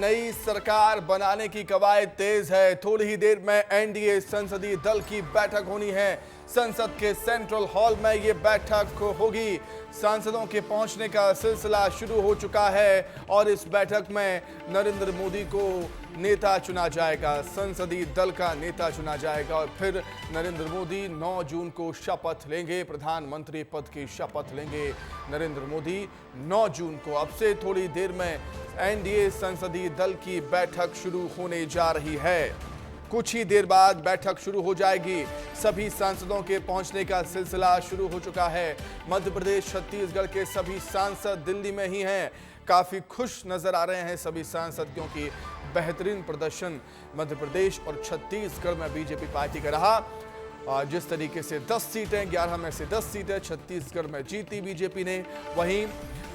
नई सरकार बनाने की कवायद तेज है। थोड़ी ही देर में एनडीए संसदीय दल की बैठक होनी है। संसद के सेंट्रल हॉल में ये बैठक होगी। सांसदों के पहुंचने का सिलसिला शुरू हो चुका है और इस बैठक में नरेंद्र मोदी को नेता चुना जाएगा, संसदीय दल का नेता चुना जाएगा और फिर नरेंद्र मोदी 9 जून को शपथ लेंगे, प्रधानमंत्री पद की शपथ लेंगे नरेंद्र मोदी 9 जून को। अब से थोड़ी देर में एनडीए संसदीय दल की बैठक शुरू होने जा रही है। कुछ ही देर बाद बैठक शुरू हो जाएगी। सभी सांसदों के पहुंचने का सिलसिला शुरू हो चुका है। मध्य प्रदेश, छत्तीसगढ़ के सभी सांसद दिल्ली में ही हैं। काफी खुश नजर आ रहे हैं सभी सांसद, क्योंकि बेहतरीन प्रदर्शन मध्य प्रदेश और छत्तीसगढ़ में बीजेपी पार्टी का रहा। जिस तरीके से 10 सीटें, 11 में से 10 सीटें छत्तीसगढ़ में जीती बीजेपी ने, वहीं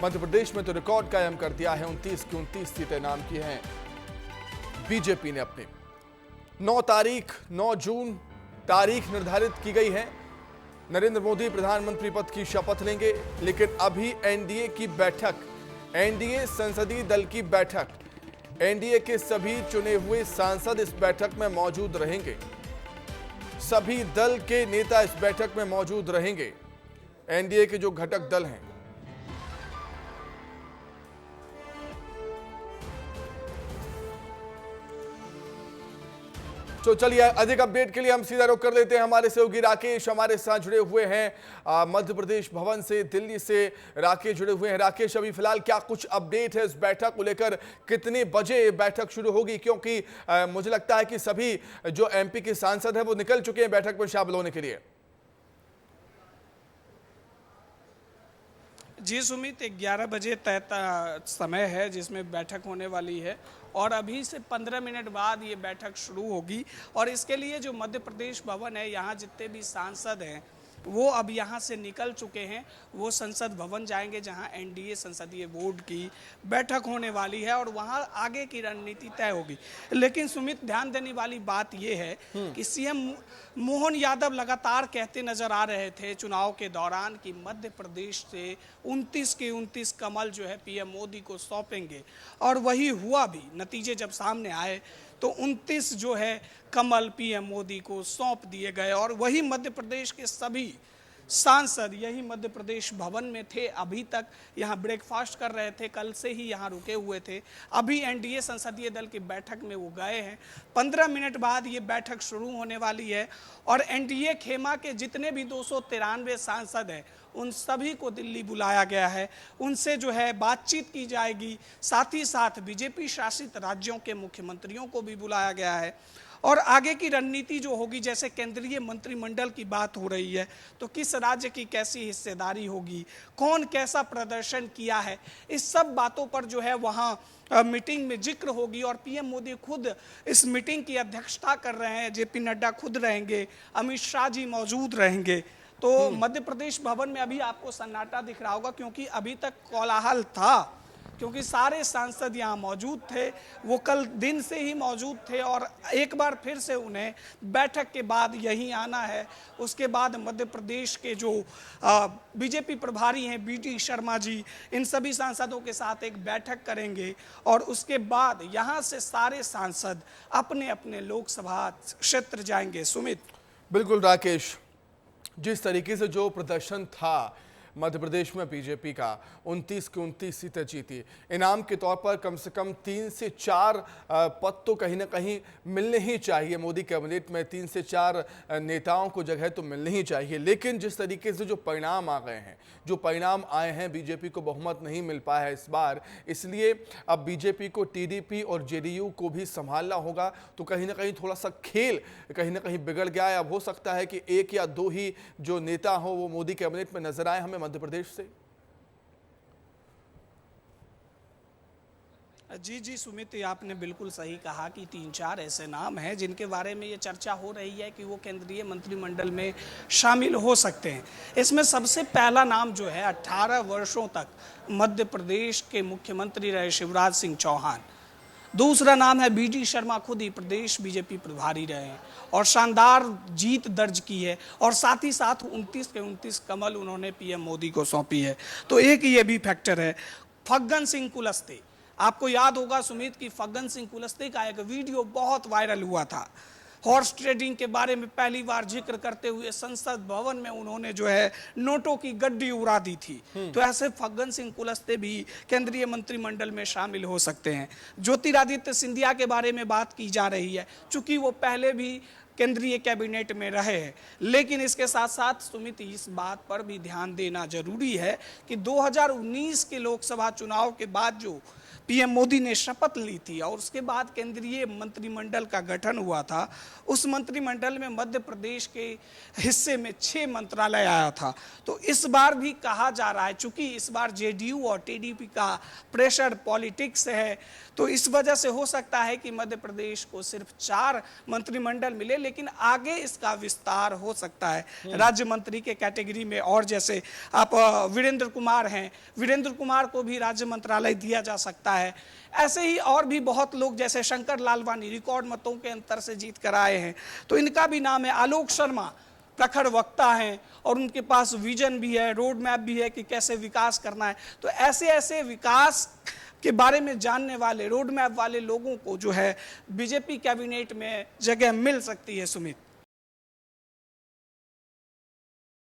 मध्य प्रदेश में तो रिकॉर्ड कायम कर दिया है। 29 की 29 सीटें नाम की हैं बीजेपी ने अपनी। 9 जून तारीख निर्धारित की गई है। नरेंद्र मोदी प्रधानमंत्री पद की शपथ लेंगे, लेकिन अभी एनडीए की बैठक, एनडीए संसदीय दल की बैठक, एनडीए के सभी चुने हुए सांसद इस बैठक में मौजूद रहेंगे। सभी दल के नेता इस बैठक में मौजूद रहेंगे, एनडीए के जो घटक दल हैं। तो चलिए अधिक अपडेट के लिए हम सीधा रुख कर लेते हैं। हमारे सहयोगी राकेश हमारे साथ जुड़े हुए हैं मध्य प्रदेश भवन से, दिल्ली से राकेश जुड़े हुए हैं। राकेश, अभी फिलहाल क्या कुछ अपडेट है इस बैठक को लेकर? कितने बजे बैठक शुरू होगी? क्योंकि मुझे लगता है कि सभी जो एमपी के सांसद हैं वो निकल चुके हैं बैठक में शामिल होने के लिए। जी सुमित, 11 बजे तय समय है जिसमें बैठक होने वाली है और अभी से 15 मिनट बाद ये बैठक शुरू होगी। और इसके लिए जो मध्य प्रदेश भवन है, यहाँ जितने भी सांसद हैं वो अब यहाँ से निकल चुके हैं। वो संसद भवन जाएंगे जहाँ एनडीए संसदीय बोर्ड की बैठक होने वाली है और वहाँ आगे की रणनीति तय होगी। लेकिन सुमित, ध्यान देने वाली बात ये है कि सीएम मोहन यादव लगातार कहते नजर आ रहे थे चुनाव के दौरान कि मध्य प्रदेश से 29 के 29 कमल जो है पीएम मोदी को सौंपेंगे, और वही हुआ भी। नतीजे जब सामने आए तो 29 जो है कमल पीएम मोदी को सौंप दिए गए और वही मध्य प्रदेश के सभी सांसद यही मध्य प्रदेश भवन में थे। अभी तक यहाँ ब्रेकफास्ट कर रहे थे, कल से ही यहाँ रुके हुए थे। अभी एनडीए संसदीय दल की बैठक में वो गए हैं। 15 मिनट बाद ये बैठक शुरू होने वाली है और एनडीए खेमा के जितने भी 293 सांसद हैं उन सभी को दिल्ली बुलाया गया है। उनसे जो है बातचीत की जाएगी। साथ ही साथ बीजेपी शासित राज्यों के मुख्यमंत्रियों को भी बुलाया गया है और आगे की रणनीति जो होगी, जैसे केंद्रीय मंत्रिमंडल की बात हो रही है तो किस राज्य की कैसी हिस्सेदारी होगी, कौन कैसा प्रदर्शन किया है, इस सब बातों पर जो है वहाँ मीटिंग में जिक्र होगी। और पीएम मोदी खुद इस मीटिंग की अध्यक्षता कर रहे हैं। जेपी नड्डा खुद रहेंगे, अमित शाह जी मौजूद रहेंगे। तो मध्य प्रदेश भवन में अभी आपको सन्नाटा दिख रहा होगा, क्योंकि अभी तक कोलाहल था, क्योंकि सारे सांसद यहाँ मौजूद थे। वो कल दिन से ही मौजूद थे और एक बार फिर से उन्हें बैठक के बाद यहीं आना है। उसके बाद मध्य प्रदेश के जो बीजेपी प्रभारी हैं बीडी शर्मा जी, इन सभी सांसदों के साथ एक बैठक करेंगे और उसके बाद यहाँ से सारे सांसद अपने अपने लोकसभा क्षेत्र जाएंगे। सुमित, बिल्कुल राकेश, जिस तरीके से जो प्रदर्शन था मध्य प्रदेश में बीजेपी का, 29 की 29 सीटें जीती। इनाम के तौर पर कम से कम 3 से 4 पद तो कहीं ना कहीं मिलने ही चाहिए। मोदी कैबिनेट में 3 से 4 नेताओं को जगह तो मिलनी ही चाहिए। लेकिन जिस तरीके से जो परिणाम आ गए हैं, जो परिणाम आए हैं, बीजेपी को बहुमत नहीं मिल पाया है इस बार। इसलिए अब बीजेपी को टीडीपी और जेडीयू को भी संभालना होगा। तो कहीं ना कहीं थोड़ा सा खेल कहीं ना कहीं बिगड़ गया है। अब हो सकता है कि 1 या 2 ही जो नेता हो वो मोदी कैबिनेट में नजर आए हमें मध्य प्रदेश से। जी सुमित, आपने बिल्कुल सही कहा कि 3-4 ऐसे नाम हैं जिनके बारे में ये चर्चा हो रही है कि वो केंद्रीय मंत्रिमंडल में शामिल हो सकते हैं। इसमें सबसे पहला नाम जो है, 18 वर्षों तक मध्य प्रदेश के मुख्यमंत्री रहे शिवराज सिंह चौहान। दूसरा नाम है बीडी शर्मा, खुद ही प्रदेश बीजेपी प्रभारी रहे हैं और शानदार जीत दर्ज की है और साथ ही साथ 29 के 29 कमल उन्होंने पीएम मोदी को सौंपी है। तो एक ये भी फैक्टर है। फग्गन सिंह कुलस्ते, आपको याद होगा सुमित की फग्गन सिंह कुलस्ते का एक वीडियो बहुत वायरल हुआ था। हॉर्स ट्रेडिंग के बारे में पहली बार जिक्र करते हुए संसद भवन में उन्होंने जो है नोटों की गड्डी उड़ा दी थी। तो ऐसे फग्गन सिंह कुलस्ते भी केंद्रीय मंत्रिमंडल में शामिल हो सकते हैं। ज्योतिरादित्य सिंधिया के बारे में बात की जा रही है, चूंकि वो पहले भी केंद्रीय कैबिनेट में रहे हैं। लेकिन इसके साथ साथ सुमित इस बात पर भी ध्यान देना जरूरी है कि 2019 के लोकसभा चुनाव के बाद जो पीएम मोदी ने शपथ ली थी और उसके बाद केंद्रीय मंत्रिमंडल का गठन हुआ था, उस मंत्रिमंडल में मध्य प्रदेश के हिस्से में 6 मंत्रालय आया था। तो इस बार भी कहा जा रहा है, चूंकि इस बार जेडीयू और टीडीपी का प्रेशर पॉलिटिक्स है, तो इस वजह से हो सकता है कि मध्य प्रदेश को सिर्फ 4 मंत्रिमंडल मिले, लेकिन आगे इसका विस्तार हो सकता है राज्य मंत्री के कैटेगरी में। और जैसे आप वीरेंद्र कुमार हैं, वीरेंद्र कुमार को भी राज्य मंत्रालय दिया जा सकता है। ऐसे ही और भी बहुत लोग, जैसे शंकर लालवानी रिकॉर्ड मतों के अंतर से जीत कर आए हैं, तो इनका भी नाम है। आलोक शर्मा प्रखर वक्ता हैं और उनके पास विजन भी है, रोड मैप भी है कि कैसे विकास करना है। तो ऐसे ऐसे विकास के बारे में जानने वाले, रोड मैप वाले लोगों को जो है बीजेपी कैबिनेट में जगह मिल सकती है सुमित।